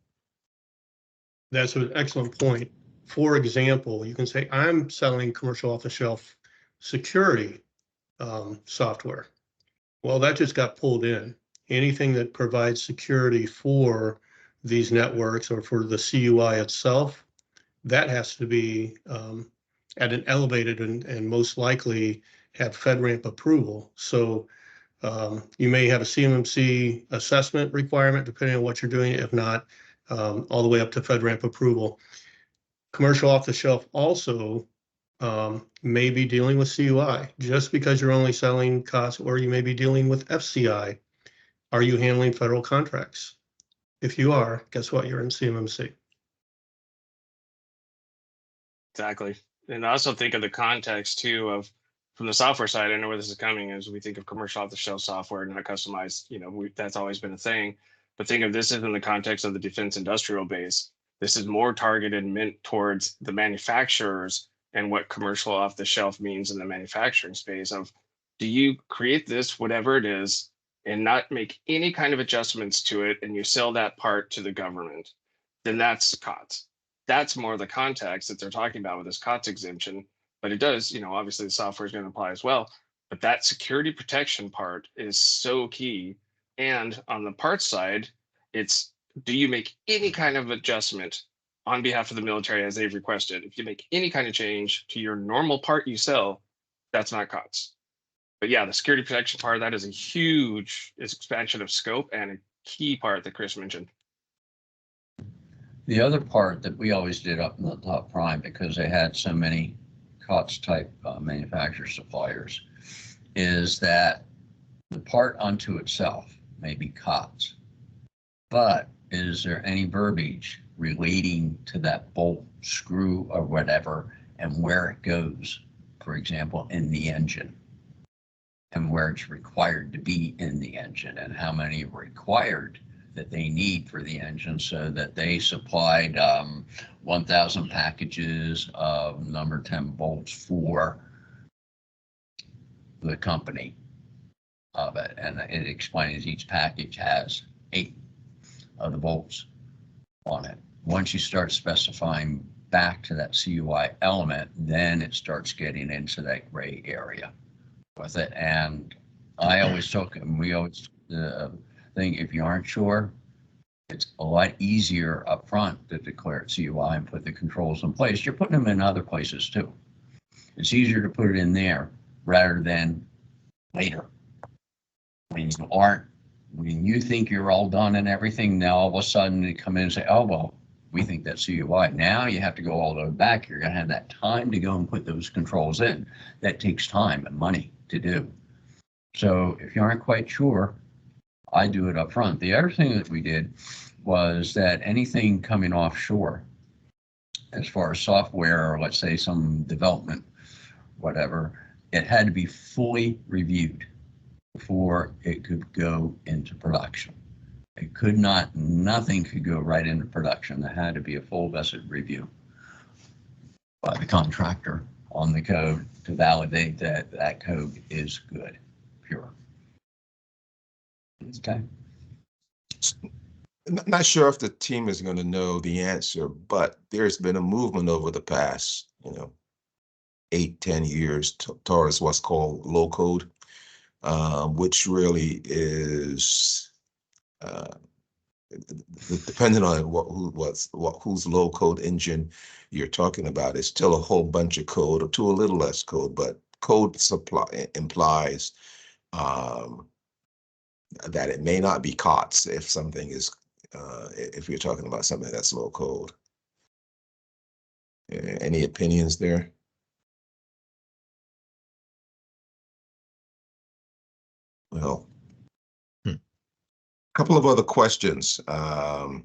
That's an excellent point. For example, you can say, I'm selling commercial off-the-shelf security software. Well, that just got pulled in. Anything that provides security for these networks or for the CUI itself, that has to be at an elevated and most likely have FedRAMP approval. So you may have a CMMC assessment requirement depending on what you're doing, if not all the way up to FedRAMP approval. Commercial off the shelf also may be dealing with CUI. Just because you're only selling COTS, or you may be dealing with FCI, are you handling federal contracts? If you are, guess what? You're in CMMC. Exactly. And I also think of the context too of from the software side. I know where this is coming as we think of commercial off-the-shelf software, not customized. That's always been a thing. But think of this as in the context of the defense industrial base. This is more targeted, meant towards the manufacturers and what commercial off-the-shelf means in the manufacturing space. Of do you create this, whatever it is, and not make any kind of adjustments to it, and you sell that part to the government? Then that's COTS. That's more the context that they're talking about with this COTS exemption. But it does, obviously the software is going to apply as well. But that security protection part is so key. And on the parts side, it's do you make any kind of adjustment on behalf of the military as they've requested? If you make any kind of change to your normal part you sell, that's not COTS. But yeah, the security protection part, that is a huge expansion of scope and a key part that Chris mentioned. The other part that we always did up in the top prime, because they had so many COTS type manufacturer suppliers, is that the part unto itself may be COTS, but is there any verbiage relating to that bolt, screw, or whatever, and where it goes, for example, in the engine, and where it's required to be in the engine, and how many required that they need for the engine, so that they supplied 1,000 packages of number 10 bolts for the company of it. And it explains each package has 8 of the bolts on it. Once you start specifying back to that CUI element, then it starts getting into that gray area with it. And I always took, and we always think, if you aren't sure, it's a lot easier up front to declare CUI and put the controls in place. You're putting them in other places too. It's easier to put it in there rather than later. When you think you're all done and everything, now all of a sudden they come in and say, oh, well, we think that's CUI. Now you have to go all the way back. You're going to have that time to go and put those controls in. That takes time and money to do. So if you aren't quite sure, I do it up front. The other thing that we did was that anything coming offshore, as far as software, or let's say some development, whatever, it had to be fully reviewed before it could go into production. It could not, nothing could go right into production. There had to be a full vested review by the contractor on the code to validate that that code is good, pure. Okay. Not sure if the team is going to know the answer, but there's been a movement over the past, 8-10 years towards what's called low code, which really is depending on whose low code engine you're talking about. It's still a whole bunch of code, or to a little less code, but code supply implies that it may not be COTS if something is if you're talking about something that's low code. Any opinions there? Well, a couple of other questions. I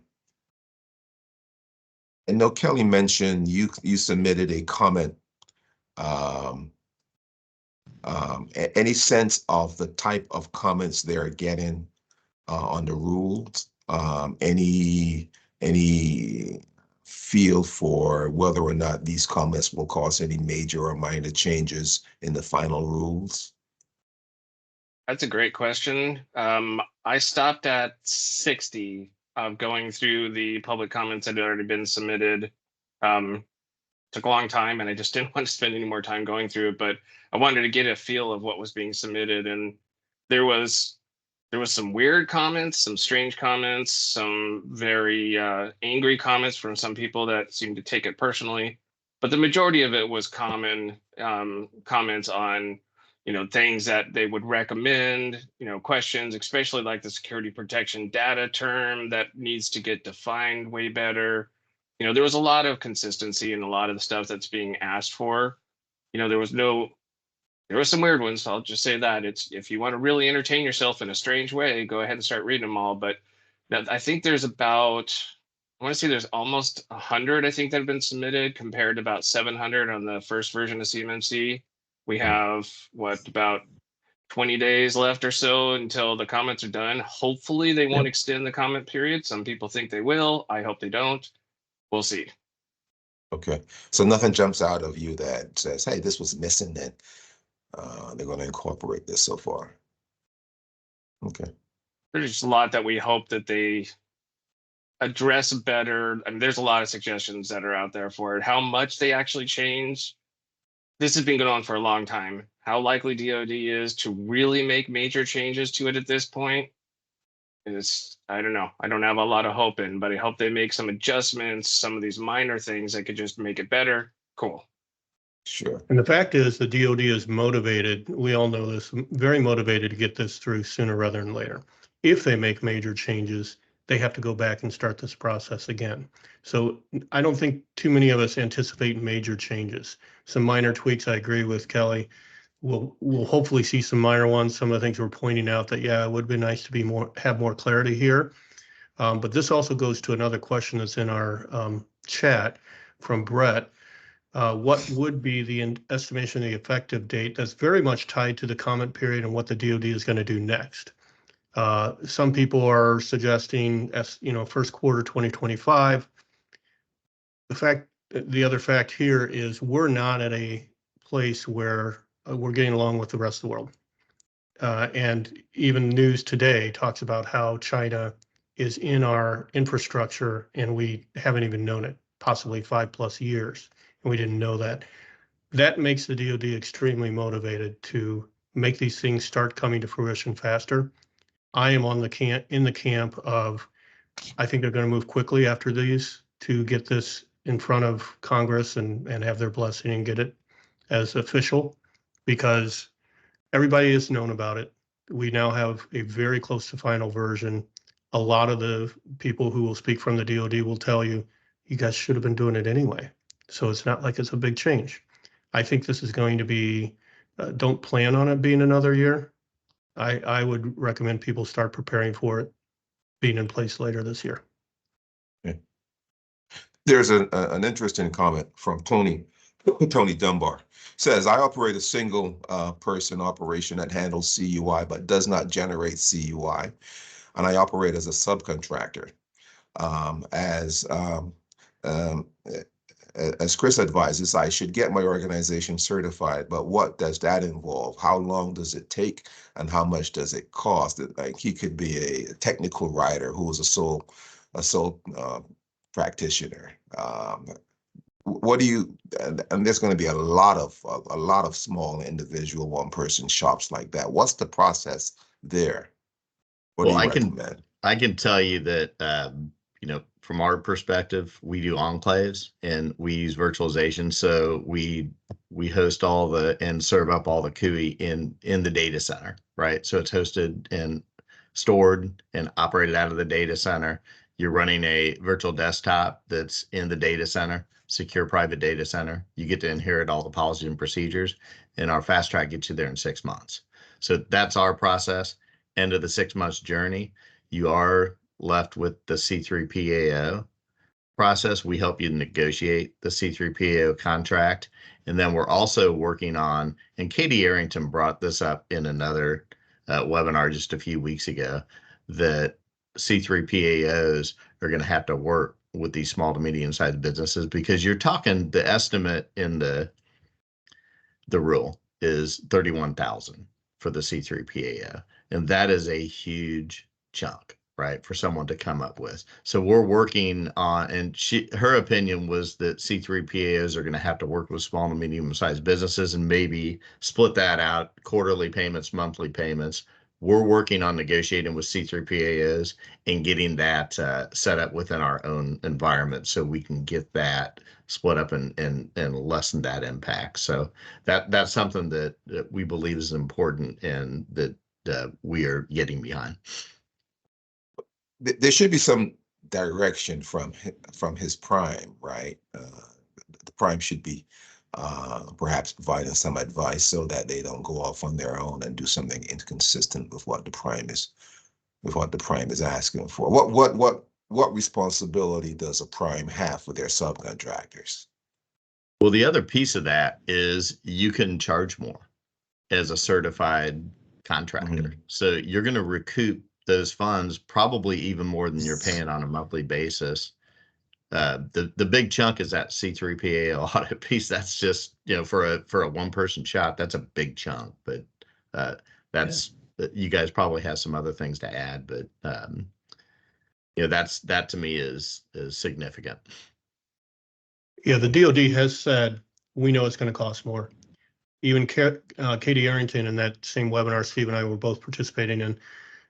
know Kelly mentioned you submitted a comment. Any sense of the type of comments they're getting on the rules? Any feel for whether or not these comments will cause any major or minor changes in the final rules? That's a great question. I stopped at 60 going through the public comments that had already been submitted. Took a long time, and I just didn't want to spend any more time going through it, but I wanted to get a feel of what was being submitted. And there was some weird comments, some strange comments, some very angry comments from some people that seemed to take it personally. But the majority of it was common comments on, things that they would recommend, questions, especially like the security protection data term that needs to get defined way better. There was a lot of consistency in a lot of the stuff that's being asked for. There were some weird ones. So I'll just say that if you want to really entertain yourself in a strange way, go ahead and start reading them all. But I think there's I want to say there's almost 100, I think, that have been submitted compared to about 700 on the first version of CMMC. We have about 20 days left or so until the comments are done. Hopefully they won't extend the comment period. Some people think they will. I hope they don't. We'll see. Okay, so nothing jumps out of you that says, hey, this was missing, and they're going to incorporate this so far. Okay. There's just a lot that we hope that they address better. I mean, there's a lot of suggestions that are out there for it. How much they actually change, this has been going on for a long time. How likely DoD is to really make major changes to it at this point is, I don't know. I don't have a lot of hope in, but I hope they make some adjustments, some of these minor things that could just make it better. Cool. Sure. And the fact is the DoD is motivated, we all know this, very motivated to get this through sooner rather than later. If they make major changes, they have to go back and start this process again. So I don't think too many of us anticipate major changes. Some minor tweaks, I agree with Kelly. We'll hopefully see some minor ones. Some of the things we're pointing out that, yeah, it would be nice to have more clarity here. But this also goes to another question that's in our chat from Brett. What would be the estimation of the effective date? That's very much tied to the comment period and what the DoD is going to do next. Some people are suggesting, first quarter 2025. The other fact here is we're not at a place where we're getting along with the rest of the world. And even news today talks about how China is in our infrastructure and we haven't even known it, possibly 5+ years. And we didn't know that. That makes the DoD extremely motivated to make these things start coming to fruition faster. I am in the camp of, I think they're going to move quickly after these to get this in front of Congress and have their blessing and get it as official, because everybody has known about it. We now have a very close to final version. A lot of the people who will speak from the DoD will tell you, you guys should have been doing it anyway. So it's not like it's a big change. I think this is going to be, don't plan on it being another year. I would recommend people start preparing for it being in place later this year. Okay. There's an interesting comment from Tony Dunbar. Says, I operate a single person operation that handles CUI but does not generate CUI. And I operate as a subcontractor. As Chris advises, I should get my organization certified, but what does that involve? How long does it take, and how much does it cost? Like, he could be a technical writer who is a sole practitioner. what do you, and there's going to be a lot of small individual one-person shops like that. What's the process there? What do Well, you recommend? I can tell you that, from our perspective, we do enclaves and we use virtualization. So we host all and serve up all the CUI in the data center, right? So it's hosted and stored and operated out of the data center. You're running a virtual desktop that's in the data center, secure private data center. You get to inherit all the policies and procedures, and our fast track gets you there in 6 months. So that's our process. End of the 6 months journey, you are left with the C3PAO process. We help you negotiate the C3PAO contract. And then we're also working on, and Katie Arrington brought this up in another webinar just a few weeks ago, that C3PAOs are going to have to work with these small to medium sized businesses, because you're talking, the estimate in the rule is 31,000 for the C3PAO. And that is a huge chunk, right, for someone to come up with. So we're working on, and her opinion was that C3PAOs are going to have to work with small and medium sized businesses and maybe split that out, quarterly payments, monthly payments. We're working on negotiating with C3PAOs and getting that set up within our own environment so we can get that split up and lessen that impact. So that's something that we believe is important and that we are getting behind. There should be some direction from his prime, right? The prime should be perhaps providing some advice so that they don't go off on their own and do something inconsistent with what the prime is asking for. What responsibility does a prime have for their subcontractors? Well, the other piece of that is you can charge more as a certified contractor. Mm-hmm. So you're going to recoup those funds probably even more than you're paying on a monthly basis. The big chunk is that C3PAO audit piece. That's just, for a one-person shop, that's a big chunk. But you guys probably have some other things to add. But that to me is significant. Yeah, the DoD has said we know it's going to cost more. Even Katie Arrington in that same webinar Steve and I were both participating in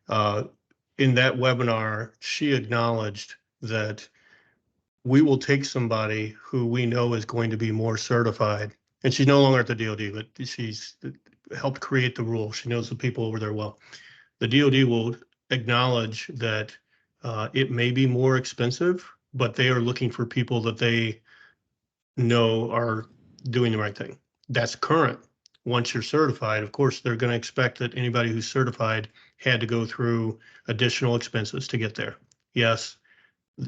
that webinar, she acknowledged that we will take somebody who we know is going to be more certified, and she's no longer at the DoD, but she's helped create the rule. She knows the people over there well. The DoD will acknowledge that it may be more expensive, but they are looking for people that they know are doing the right thing. That's current. Once you're certified, of course, they're going to expect that anybody who's certified had to go through additional expenses to get there. Yes,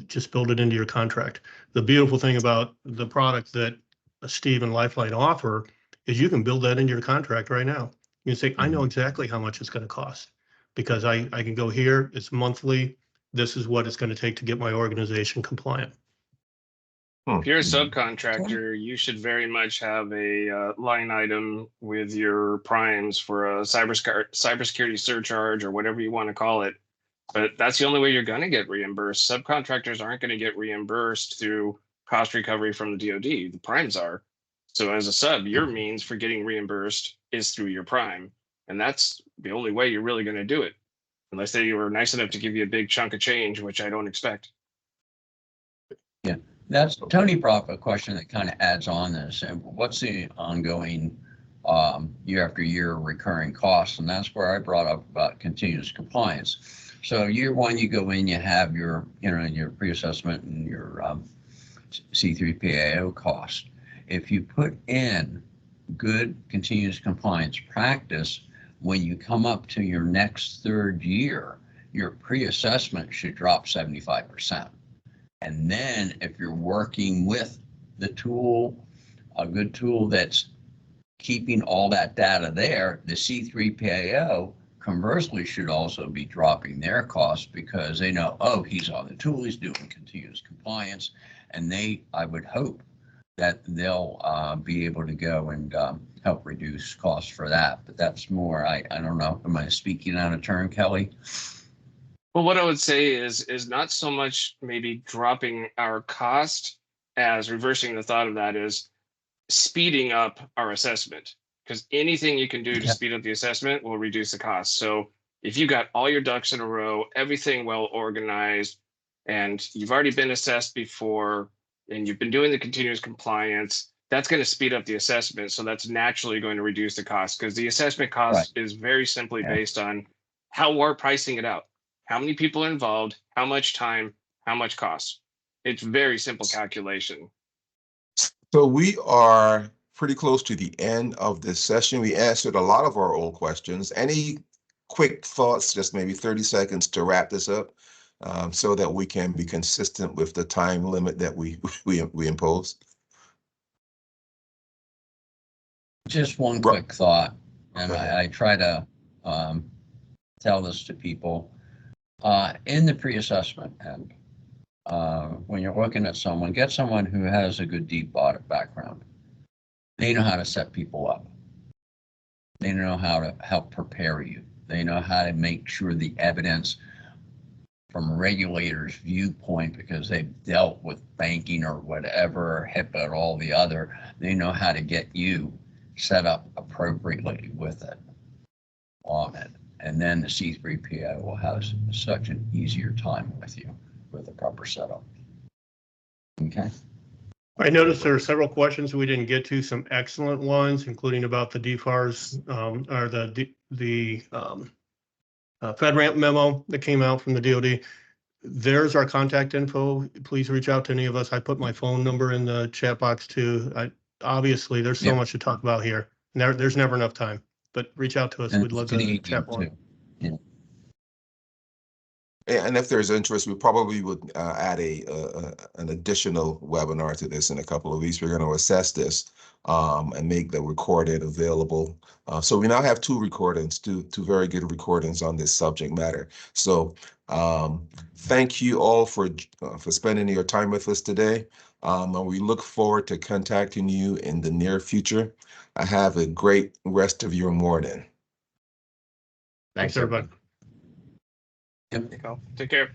just build it into your contract. The beautiful thing about the product that Steve and Lifeline offer is you can build that into your contract right now. You can say, I know exactly how much it's going to cost because I can go here, it's monthly. This is what it's going to take to get my organization compliant. If you're a subcontractor, you should very much have a line item with your primes for a cybersecurity surcharge or whatever you want to call it. But that's the only way you're going to get reimbursed. Subcontractors aren't going to get reimbursed through cost recovery from the DoD. The primes are. So as a sub, your means for getting reimbursed is through your prime. And that's the only way you're really going to do it. Unless they were nice enough to give you a big chunk of change, which I don't expect. Yeah. That's Tony brought up a question that kind of adds on this. And what's the ongoing year after year recurring costs? And that's where I brought up about continuous compliance. So year one, you go in, you have your, your pre-assessment and your C3PAO cost. If you put in good continuous compliance practice, when you come up to your next third year, your pre-assessment should drop 75%. And then if you're working with the tool, a good tool that's keeping all that data there, the C3PAO conversely should also be dropping their costs because they know, oh, he's on the tool, he's doing continuous compliance. And I would hope that they'll be able to go and help reduce costs for that. But that's more, I don't know, am I speaking out of turn, Kelly? Well, what I would say is not so much maybe dropping our cost, as reversing the thought of that is speeding up our assessment, because anything you can do to speed up the assessment will reduce the cost. So if you got all your ducks in a row, everything well organized, and you've already been assessed before, and you've been doing the continuous compliance, that's going to speed up the assessment. So that's naturally going to reduce the cost, because the assessment cost is very simply based on how we're pricing it out. How many people are involved, how much time, how much cost. It's very simple calculation. So we are pretty close to the end of this session. We answered a lot of our old questions. Any quick thoughts, just maybe 30 seconds to wrap this up, so that we can be consistent with the time limit that we impose? Just one quick thought, and Okay. I try to tell this to people in the pre-assessment end. When you're looking at someone, get someone who has a good deep audit background. They know how to set people up. They know how to help prepare you. They know how to make sure the evidence from a regulator's viewpoint, because they've dealt with banking or whatever, HIPAA or all the other, they know how to get you set up appropriately with it, on it. And then the C3PO will have such an easier time with you with the proper setup. Okay. I noticed there are several questions we didn't get to, some excellent ones, including about the DFARS, or the FedRAMP memo that came out from the DoD. There's our contact info. Please reach out to any of us. I put my phone number in the chat box too. Obviously, there's so much to talk about here. There's never enough time, but reach out to us. We'd love to chat more. Yeah. And if there's interest, we probably would add an additional webinar to this in a couple of weeks. We're going to assess this and make the recording available. So we now have two recordings, two very good recordings on this subject matter. So thank you all for spending your time with us today. And we look forward to contacting you in the near future. Have a great rest of your morning. Thanks, everybody. Yep. Take care.